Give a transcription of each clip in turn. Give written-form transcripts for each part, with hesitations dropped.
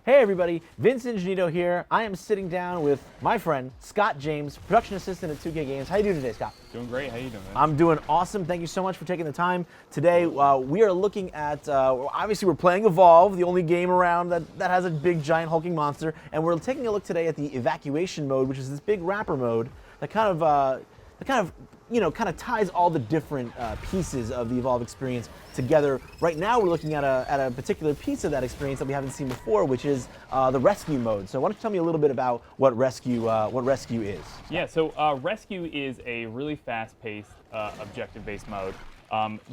Hey everybody, Vince Ingenito here. I am sitting down with my friend, Scott James, production assistant at 2K Games. How you doing today, Scott? Doing great. How you doing, man? I'm doing awesome. Thank you so much for taking the time. Today, we are looking at, obviously we're playing Evolve, the only game around that has a big, giant, hulking monster. And we're taking a look today at the evacuation mode, which is this big wrapper mode that kind of ties all the different pieces of the Evolve experience together. Right now, we're looking at a particular piece of that experience that we haven't seen before, which is the rescue mode. So why don't you tell me a little bit about what rescue is? Yeah, so Rescue is a really fast-paced, objective-based mode.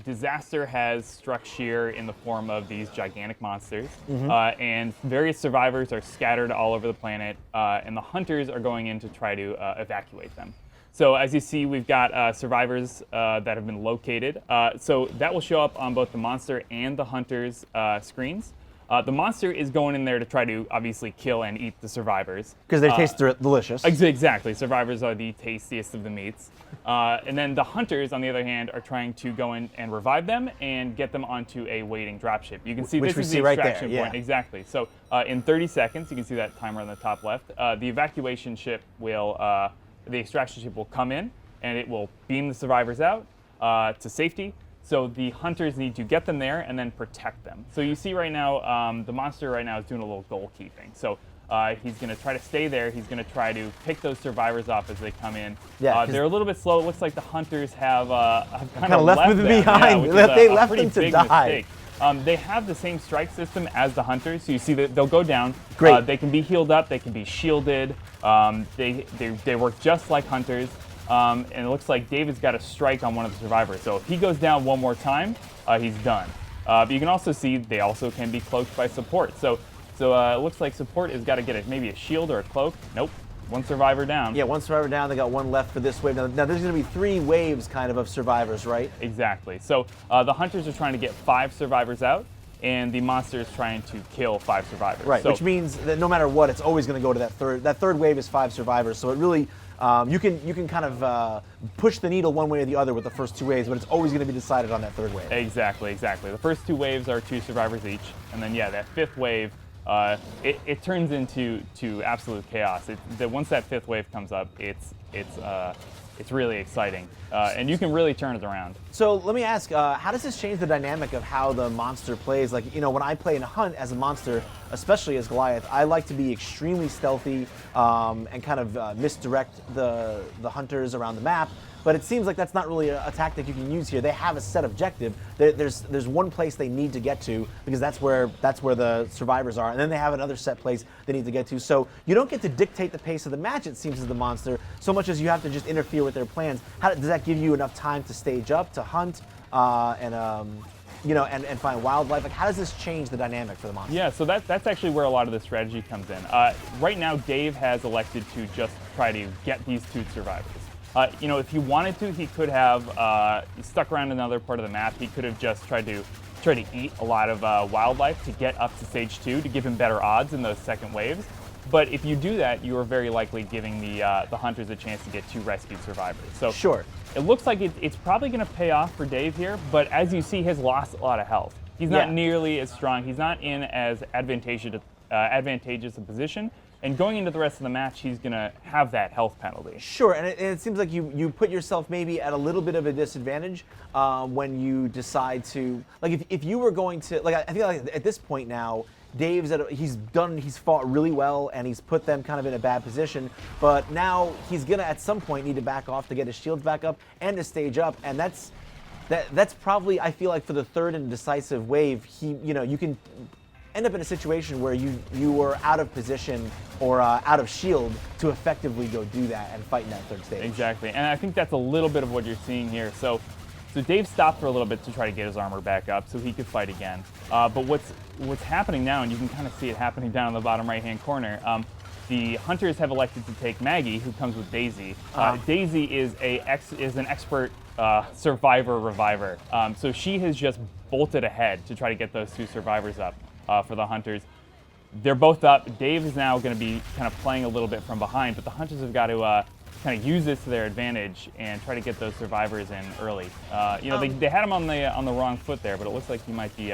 Disaster has struck Sheer in the form of these gigantic monsters, and various survivors are scattered all over the planet, and the hunters are going in to try to evacuate them. So as you see, we've got survivors that have been located. So that will show up on both the monster and the hunter's screens. The monster is going in there to try to obviously kill and eat the survivors. Because they taste delicious. Exactly. Survivors are the tastiest of the meats. And then the hunters, on the other hand, are trying to go in and revive them and get them onto a waiting dropship. You can see Which this we is see the right extraction there, point. yeah. Exactly. So in 30 seconds, you can see that timer on the top left, the evacuation ship will, the extraction ship will come in and it will beam the survivors out to safety. So the hunters need to get them there and then protect them. So you see right now, the monster right now is doing a little goalkeeping. So he's going to try to stay there. He's going to try to pick those survivors off as they come in. Yeah, they're a little bit slow. It looks like the hunters have kind of left them behind. They left them to die. They have the same strike system as the hunters, so you see that they'll go down. Great. They can be healed up. They can be shielded. They work just like hunters. And it looks like David's got a strike on one of the survivors. So if he goes down one more time, he's done. But you can also see they also can be cloaked by support. So it looks like support has got to get maybe a shield or a cloak. Nope. One survivor down. Yeah, one survivor down. They got one left for this wave. Now there's going to be 3 waves kind of survivors, right? Exactly. So the hunters are trying to get 5 survivors out, and the monster is trying to kill 5 survivors. Right, so, which means that no matter what, it's always going to go to that third. That third wave is 5 survivors. So it really, you can kind of push the needle one way or the other with the first 2 waves, but it's always going to be decided on that third wave. Exactly. The first 2 waves are 2 survivors each, and then that 5th wave, it turns into absolute chaos. Once that 5th wave comes up, it's really exciting, and you can really turn it around. So let me ask, how does this change the dynamic of how the monster plays? Like, when I play in a hunt as a monster, especially as Goliath, I like to be extremely stealthy and kind of misdirect the hunters around the map. But it seems like that's not really a tactic you can use here. They have a set objective. There's one place they need to get to because that's where the survivors are, and then they have another set place they need to get to. So you don't get to dictate the pace of the match, it seems, as the monster, so much as you have to just interfere with their plans. Does that give you enough time to stage up, to hunt, and find wildlife? Like, how does this change the dynamic for the monster? Yeah, so that's actually where a lot of the strategy comes in. Right now, Dave has elected to just try to get these 2 survivors. If he wanted to, he could have stuck around another part of the map. He could have just tried to eat a lot of wildlife to get up to stage 2 to give him better odds in those second waves. But if you do that, you are very likely giving the hunters a chance to get 2 rescued survivors. So sure, it looks like it's probably going to pay off for Dave here. But as you see, he has lost a lot of health. He's not nearly as strong. He's not in as advantageous a position. And going into the rest of the match, he's going to have that health penalty. Sure, and it seems like you put yourself maybe at a little bit of a disadvantage when you decide to, like, if you were going to, like, I feel like at this point now, Dave's he's fought really well and he's put them kind of in a bad position, but now he's gonna at some point need to back off to get his shields back up and to stage up, and that's probably, I feel like, for the third and decisive wave, you can end up in a situation where you were out of position or out of shield to effectively go do that and fight in that third stage. Exactly, and I think that's a little bit of what you're seeing here. So Dave stopped for a little bit to try to get his armor back up so he could fight again. But what's happening now, and you can kind of see it happening down in the bottom right-hand corner, the hunters have elected to take Maggie, who comes with Daisy. Daisy is an expert survivor reviver. So she has just bolted ahead to try to get those 2 survivors up for the hunters. They're both up. Dave is now going to be kind of playing a little bit from behind, but the hunters have got to kind of use this to their advantage and try to get those survivors in early. They had him on the wrong foot there, but it looks like he might be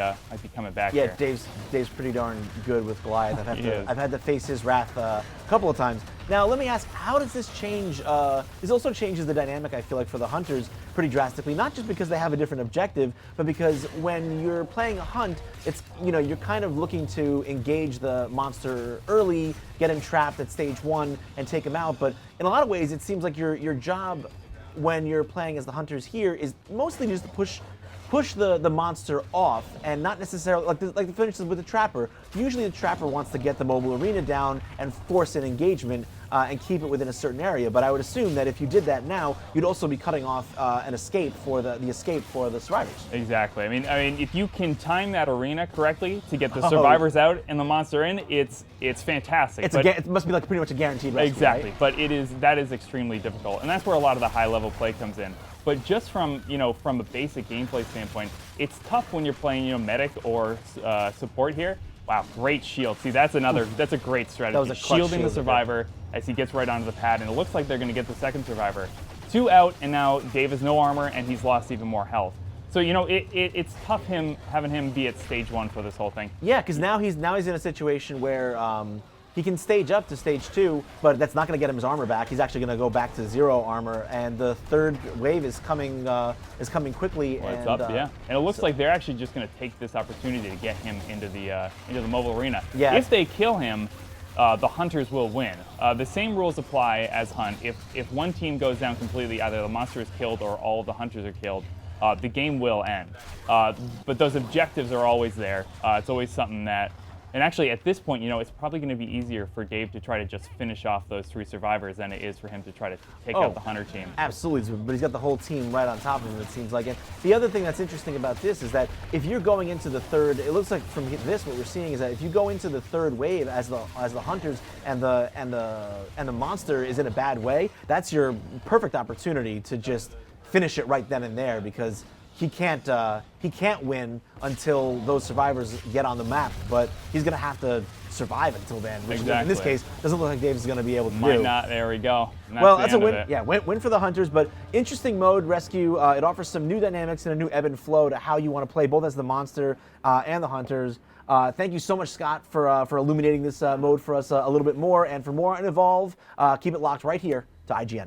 coming back. Yeah, here. Dave's pretty darn good with Goliath. I've had to face his wrath a couple of times. Now, let me ask, how does this change? This also changes the dynamic, I feel like, for the hunters pretty drastically. Not just because they have a different objective, but because when you're playing a hunt, it's you're kind of looking to engage the monster early, get him trapped at stage 1, and take him out. But in a lot of ways, it seems like your job when you're playing as the hunters here is mostly just to push the monster off, and not necessarily like for instance with the trapper. Usually the trapper wants to get the mobile arena down and force an engagement and keep it within a certain area. But I would assume that if you did that now, you'd also be cutting off an escape for the escape for the survivors. Exactly. I mean, if you can time that arena correctly to get the survivors out and the monster in, it's fantastic. It must be like pretty much a guaranteed rescue. Exactly. Right? But that is extremely difficult, and that's where a lot of the high level play comes in. But just from a basic gameplay standpoint, it's tough when you're playing medic or support here. Wow, great shield. See, that's a great strategy. That was a clutch Shielding the survivor as he gets right onto the pad, and it looks like they're going to get the second survivor. 2 out, and now Dave has no armor, and he's lost even more health. So it's tough having him be at stage 1 for this whole thing. Yeah, because now he's in a situation where he can stage up to stage 2, but that's not going to get him his armor back. He's actually going to go back to 0 armor, and the third wave is coming quickly. Well, it's up, yeah. And it looks like they're actually just going to take this opportunity to get him into the mobile arena. Yeah. If they kill him, the hunters will win. The same rules apply as hunt. If one team goes down completely, either the monster is killed or all of the hunters are killed, the game will end. But those objectives are always there. It's always something that. And actually, at this point, it's probably going to be easier for Dave to try to just finish off those 3 survivors than it is for him to try to take out the hunter team. Absolutely, but he's got the whole team right on top of him, it seems like. And the other thing that's interesting about this is that if you're going into the third, it looks like from this, what we're seeing is that if you go into the third wave as the hunters and the monster is in a bad way, that's your perfect opportunity to just finish it right then and there, because he can't win until those survivors get on the map, but he's going to have to survive until then, which in this case doesn't look like Dave is going to be able to do. Might not. There we go. Well, that's a win. Yeah, win for the hunters, but interesting mode, Rescue. It offers some new dynamics and a new ebb and flow to how you want to play, both as the monster and the hunters. Thank you so much, Scott, for illuminating this mode for us a little bit more. And for more on Evolve, keep it locked right here to IGN.